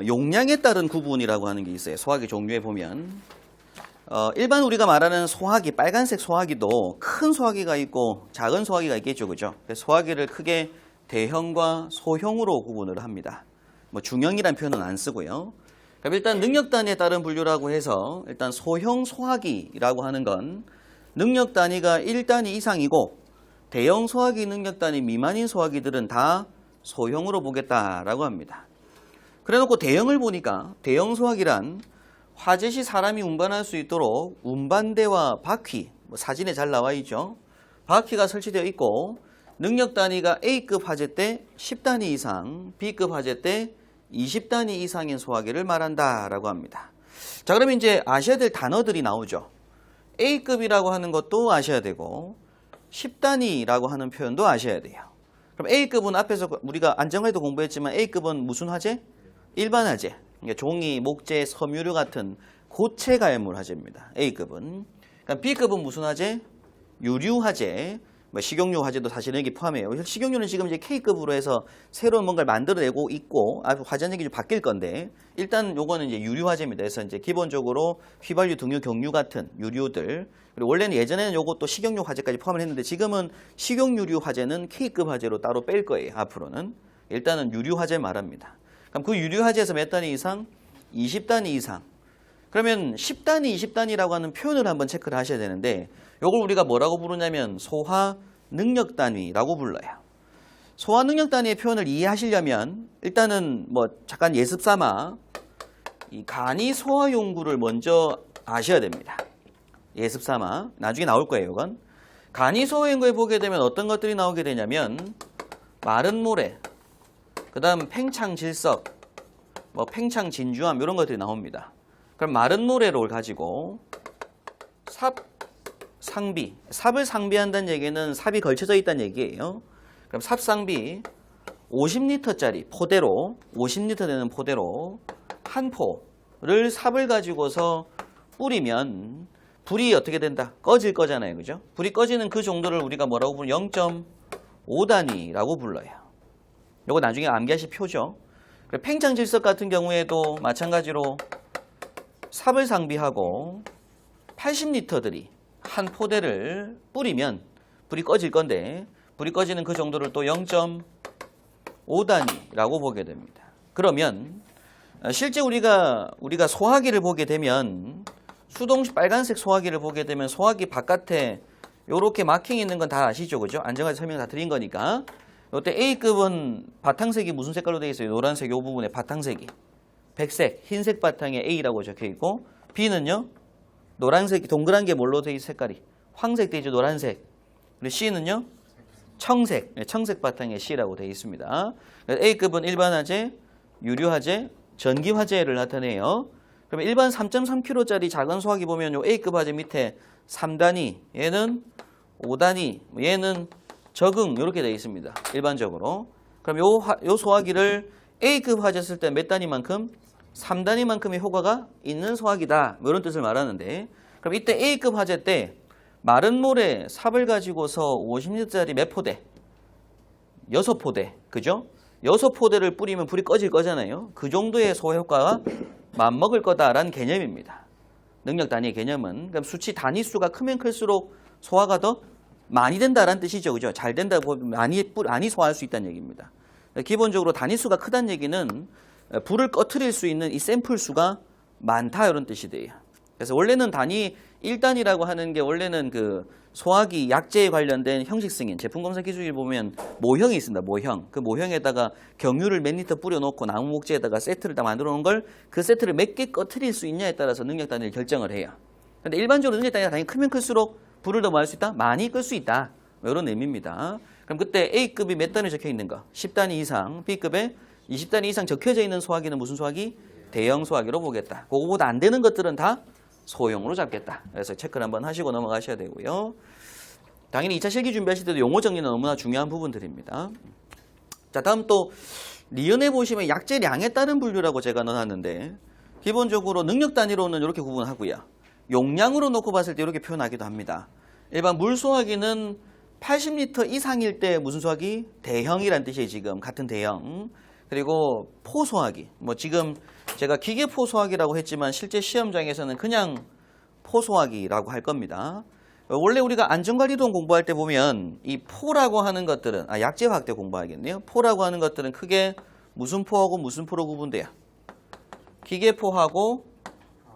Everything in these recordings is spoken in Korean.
용량에 따른 구분이라고 하는 게 있어요. 소화기 종류에 보면 일반 우리가 말하는 소화기, 빨간색 소화기도 큰 소화기가 있고 작은 소화기가 있겠죠, 그죠? 소화기를 크게 대형과 소형으로 구분을 합니다. 뭐 중형이란 표현은 안 쓰고요. 그럼 일단 능력 단위에 따른 분류라고 해서 일단 소형 소화기라고 하는 건 능력 단위가 1단위 이상이고 대형 소화기 능력 단위 미만인 소화기들은 다 소형으로 보겠다라고 합니다. 그래놓고 대형을 보니까 대형 소화기란 화재 시 사람이 운반할 수 있도록 운반대와 바퀴, 사진에 잘 나와 있죠. 바퀴가 설치되어 있고 능력 단위가 A급 화재 때 10단위 이상, B급 화재 때 20단위 이상인 소화기를 말한다라고 합니다. 자, 그러면 이제 아셔야 될 단어들이 나오죠. A급이라고 하는 것도 아셔야 되고 10단위라고 하는 표현도 아셔야 돼요. 그럼 A급은 앞에서 우리가 안정화에도 공부했지만 A급은 무슨 화재? 일반 화재. 그러니까 종이, 목재, 섬유류 같은 고체 가열물 화재입니다. A급은. 그러니까 B급은 무슨 화재? 유류 화재. 식용유 화재도 사실은 여기 포함해요. 식용유는 지금 이제 K급으로 해서 새로운 뭔가를 만들어내고 있고 화재력이 좀 바뀔 건데 일단 요거는 이제 유류 화재입니다. 그래서 이제 기본적으로 휘발유, 등유, 경유 같은 유류들 그리고 원래는 예전에는 요것도 식용유 화재까지 포함을 했는데 지금은 식용유류 화재는 K급 화재로 따로 뺄 거예요. 앞으로는 일단은 유류 화재 말합니다. 그럼 그 유류 화재에서 몇 단위 이상? 20단위 이상. 그러면 10단위, 20단위라고 하는 표현을 한번 체크를 하셔야 되는데 이걸 우리가 뭐라고 부르냐면 소화 능력 단위라고 불러요. 소화 능력 단위의 표현을 이해하시려면 일단은 뭐 잠깐 예습 삼아 이 간이 소화 용구를 먼저 아셔야 됩니다. 예습 삼아 나중에 나올 거예요. 이건 간이 소화 용구에 보게 되면 어떤 것들이 나오게 되냐면 마른 모래, 그 다음 팽창질석, 뭐 팽창진주암 이런 것들이 나옵니다. 그럼 마른 모래를 가지고 상비, 삽을 상비한다는 얘기는 삽이 걸쳐져 있다는 얘기예요. 그럼 삽 상비 50리터짜리 포대로 50리터 되는 포대로 한 포를 삽을 가지고서 뿌리면 불이 어떻게 된다? 꺼질 거잖아요. 그죠? 불이 꺼지는 그 정도를 우리가 뭐라고 부르냐? 0.5단위라고 불러요. 요거 나중에 암기하실 표죠. 팽창질석 같은 경우에도 마찬가지로 삽을 상비하고 80리터들이 한 포대를 뿌리면 불이 꺼질 건데 불이 꺼지는 그 정도를 또 0.5단위라고 보게 됩니다. 그러면 실제 우리가 소화기를 보게 되면 수동식 빨간색 소화기를 보게 되면 소화기 바깥에 이렇게 마킹이 있는 건 다 아시죠? 그죠? 안정화에서 설명 다 드린 거니까. 이때 A급은 바탕색이 무슨 색깔로 되어 있어요? 노란색 이 부분에 바탕색이. 백색, 흰색 바탕에 A라고 적혀 있고 B는요? 노란색이 동그란 게 뭘로 되어 있어 색깔이? 황색 되어 있죠? 노란색. 그리고 C는요? 청색. 청색 바탕에 C라고 되어 있습니다. A급은 일반 화재, 유류 화재, 전기 화재를 나타내요. 그러면 일반 3.3kg짜리 작은 소화기 보면 요 A급 화재 밑에 3단위, 얘는 5단위, 얘는 적응 이렇게 되어 있습니다. 일반적으로. 그럼 요 소화기를 A급 화재 쓸 때 몇 단위만큼? 3단위만큼의 효과가 있는 소화기다. 뭐 이런 뜻을 말하는데 그럼 이때 A급 화재 때 마른 모래 삽을 가지고서 50리터짜리 몇 포대? 6포대. 그죠? 6포대를 뿌리면 불이 꺼질 거잖아요. 그 정도의 소화 효과가 맞먹을 거다라는 개념입니다. 능력 단위의 개념은. 그럼 수치 단위수가 크면 클수록 소화가 더 많이 된다라는 뜻이죠. 그죠? 잘 된다고 많이 소화할 수 있다는 얘기입니다. 기본적으로 단위수가 크다는 얘기는 불을 꺼트릴 수 있는 이 샘플 수가 많다 이런 뜻이 돼요. 그래서 원래는 단위 1단위라고 하는 게 원래는 그 소화기 약재에 관련된 형식 승인 제품 검사 기술을 보면 모형이 있습니다. 모형. 그 모형에다가 경유를 몇 리터 뿌려놓고 나무 목재에다가 세트를 다 만들어 놓은 걸 그 세트를 몇 개 꺼트릴 수 있냐에 따라서 능력 단위를 결정을 해요. 근데 일반적으로 능력 단위가 당연히 크면 클수록 불을 더 뭐 할 수 있다? 많이 끌 수 있다. 이런 의미입니다. 그럼 그때 A급이 몇 단위 적혀 있는 거? 10단위 이상, B급에 20단위 이상 적혀져 있는 소화기는 무슨 소화기? 대형 소화기로 보겠다. 그거보다 안 되는 것들은 다 소형으로 잡겠다. 그래서 체크를 한번 하시고 넘어가셔야 되고요. 당연히 2차 실기 준비하실 때도 용어 정리는 너무나 중요한 부분들입니다. 자, 다음 또 리은에 보시면 약재량에 따른 분류라고 제가 넣어놨는데 기본적으로 능력 단위로는 이렇게 구분하고요. 용량으로 놓고 봤을 때 이렇게 표현하기도 합니다. 일반 물 소화기는 80리터 이상일 때 무슨 소화기? 대형이란 뜻이에요. 지금 같은 대형. 그리고 포 소화기. 뭐 지금 제가 기계포 소화기라고 했지만 실제 시험장에서는 그냥 포소화기라고 할 겁니다. 원래 우리가 안전관리동 공부할 때 보면 이 포라고 하는 것들은 약재 확대 공부하겠네요. 포라고 하는 것들은 크게 무슨 포하고 무슨 포로 구분돼요? 기계포하고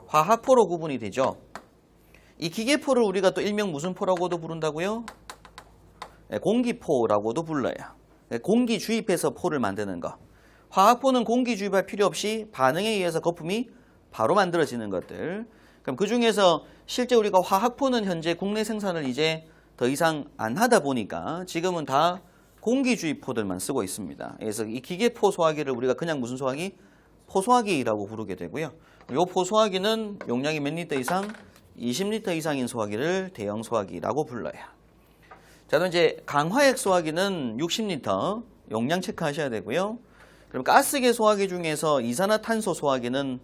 화학포로 구분이 되죠. 이 기계포를 우리가 또 일명 무슨 포라고도 부른다고요? 공기포라고도 불러요. 공기 주입해서 포를 만드는 거. 화학포는 공기 주입할 필요 없이 반응에 의해서 거품이 바로 만들어지는 것들. 그럼 그 중에서 실제 우리가 화학포는 현재 국내 생산을 이제 더 이상 안 하다 보니까 지금은 다 공기 주입포들만 쓰고 있습니다. 그래서 이 기계포 소화기를 우리가 그냥 무슨 소화기? 포소화기라고 부르게 되고요. 이 포소화기는 용량이 몇 리터 이상? 20리터 이상인 소화기를 대형 소화기라고 불러요. 자, 그럼 이제 강화액 소화기는 60리터 용량 체크하셔야 되고요. 그럼 가스계 소화기 중에서 이산화탄소 소화기는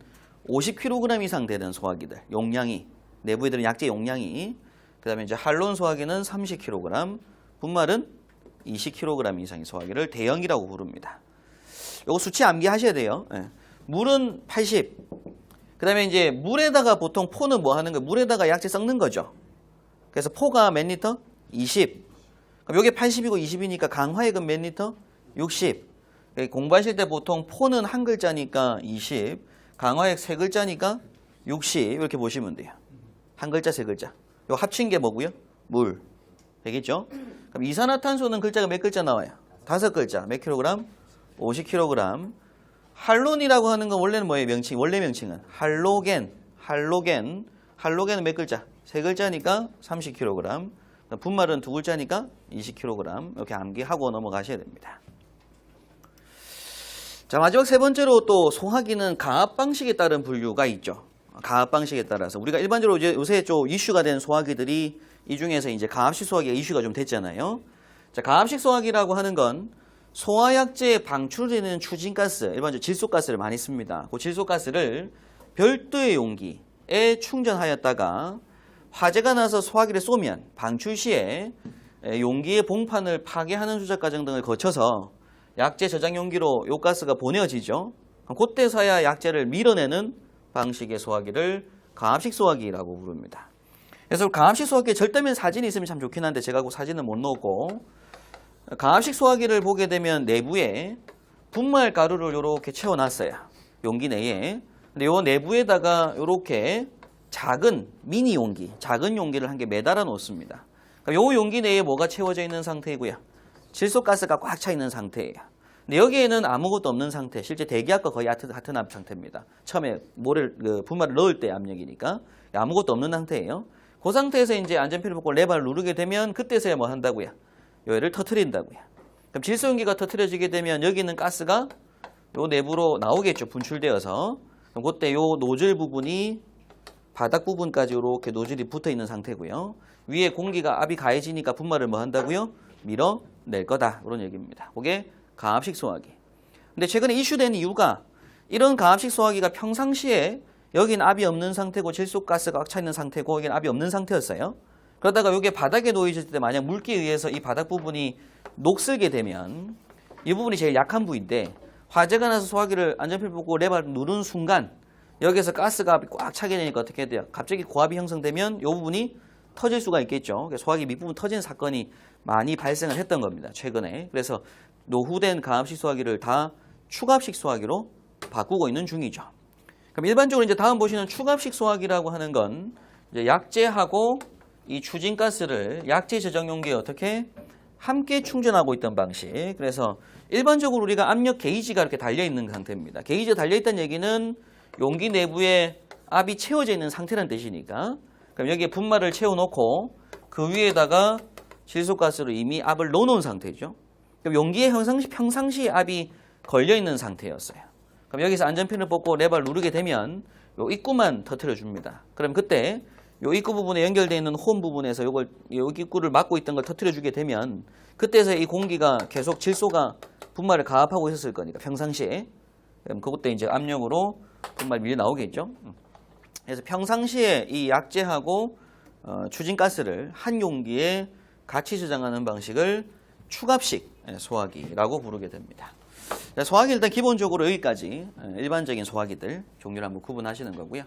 50kg 이상 되는 소화기들, 용량이, 내부에 들은 약재 용량이, 그 다음에 이제 할론 소화기는 30kg, 분말은 20kg 이상의 소화기를 대형이라고 부릅니다. 요거 수치 암기하셔야 돼요. 네. 물은 80. 그 다음에 이제 물에다가 보통 포는 뭐 하는 거예요? 물에다가 약재 섞는 거죠. 그래서 포가 몇 리터? 20. 그럼 요게 80이고 20이니까 강화액은 몇 리터? 60. 공부하실 때 보통 포는 한 글자니까 20, 강화액 세 글자니까 60 이렇게 보시면 돼요. 한 글자 세 글자. 요 합친 게 뭐고요? 물. 되겠죠? 그럼 이산화탄소는 글자가 몇 글자 나와요? 5글자. 몇 킬로그램? 50kg. 할론이라고 하는 건 원래는 뭐예요? 명칭. 원래 명칭은 할로겐. 할로겐은 몇 글자? 세 글자니까 30kg. 분말은 두 글자니까 20kg. 이렇게 암기하고 넘어가셔야 됩니다. 자, 마지막 세 번째로 또 소화기는 가압 방식에 따른 분류가 있죠. 가압 방식에 따라서 우리가 일반적으로 이제 요새 좀 이슈가 된 소화기들이 이 중에서 이제 가압식 소화기가 이슈가 좀 됐잖아요. 자, 가압식 소화기라고 하는 건 소화약재에 방출되는 추진가스, 일반적으로 질소가스를 많이 씁니다. 그 질소가스를 별도의 용기에 충전하였다가 화재가 나서 소화기를 쏘면 방출 시에 용기의 봉판을 파괴하는 수작 과정 등을 거쳐서 약재 저장 용기로 요 가스가 보내어지죠. 그때서야 약재를 밀어내는 방식의 소화기를 가압식 소화기라고 부릅니다. 그래서 가압식 소화기에 절대면 사진이 있으면 참 좋긴 한데 제가 그 사진은 못 넣었고, 가압식 소화기를 보게 되면 내부에 분말 가루를 이렇게 채워놨어요. 용기 내에. 근데 요 내부에다가 이렇게 작은 미니 용기, 작은 용기를 한 개 매달아 놓습니다. 요 용기 내에 뭐가 채워져 있는 상태이고요. 질소가스가 꽉 차 있는 상태예요. 근데 여기에는 아무것도 없는 상태, 실제 대기압과 거의 같은 압 상태입니다. 처음에 분말을 넣을 때 압력이니까 아무것도 없는 상태예요. 그 상태에서 이제 안전핀을 벗고 레버를 누르게 되면 그때서야 뭐 한다고요? 요를 터트린다고요. 그럼 질소 용기가 터트려지게 되면 여기 있는 가스가 요 내부로 나오겠죠. 분출되어서. 그럼 그때 요 노즐 부분이 바닥 부분까지 이렇게 노즐이 붙어 있는 상태고요. 위에 공기가 압이 가해지니까 분말을 뭐 한다고요? 밀어낼 거다. 그런 얘기입니다. 그게 가압식 소화기. 근데 최근에 이슈된 이유가 이런 가압식 소화기가 평상시에 여긴 압이 없는 상태고 질소가스가 꽉 차 있는 상태고 여긴 압이 없는 상태였어요. 그러다가 이게 바닥에 놓여질 때 만약 물기에 의해서 이 바닥 부분이 녹슬게 되면 이 부분이 제일 약한 부위인데 화재가 나서 소화기를 안전핀 뽑고 레버를 누른 순간 여기서 가스가 꽉 차게 되니까 어떻게 돼요? 갑자기 고압이 형성되면 이 부분이 터질 수가 있겠죠. 소화기 밑부분 터지는 사건이 많이 발생을 했던 겁니다. 최근에. 그래서 노후된 가압식 소화기를 다 축압식 소화기로 바꾸고 있는 중이죠. 그럼 일반적으로 이제 다음 보시는 축압식 소화기라고 하는 건 이제 약재하고 이 추진가스를 약재 저장 용기에 어떻게 함께 충전하고 있던 방식. 그래서 일반적으로 우리가 압력 게이지가 이렇게 달려있는 상태입니다. 게이지가 달려있다는 얘기는 용기 내부에 압이 채워져 있는 상태라는 뜻이니까, 그럼 여기에 분말을 채워놓고 그 위에다가 질소가스로 이미 압을 넣어놓은 상태죠. 그럼 용기에 평상시에 압이 걸려있는 상태였어요. 그럼 여기서 안전핀을 뽑고 레버를 누르게 되면 요 입구만 터트려 줍니다. 그럼 그때 요 입구 부분에 연결되어 있는 홈 부분에서 요 입구를 막고 있던 걸 터트려 주게 되면 그때서 이 공기가 계속 질소가 분말을 가압하고 있었을 거니까 평상시에. 그럼 그때 이제 압력으로 분말이 밀려 나오겠죠. 그래서 평상시에 이 약재하고 추진가스를 한 용기에 같이 저장하는 방식을 축압식 소화기라고 부르게 됩니다. 소화기 일단 기본적으로 여기까지 일반적인 소화기들 종류를 한번 구분하시는 거고요.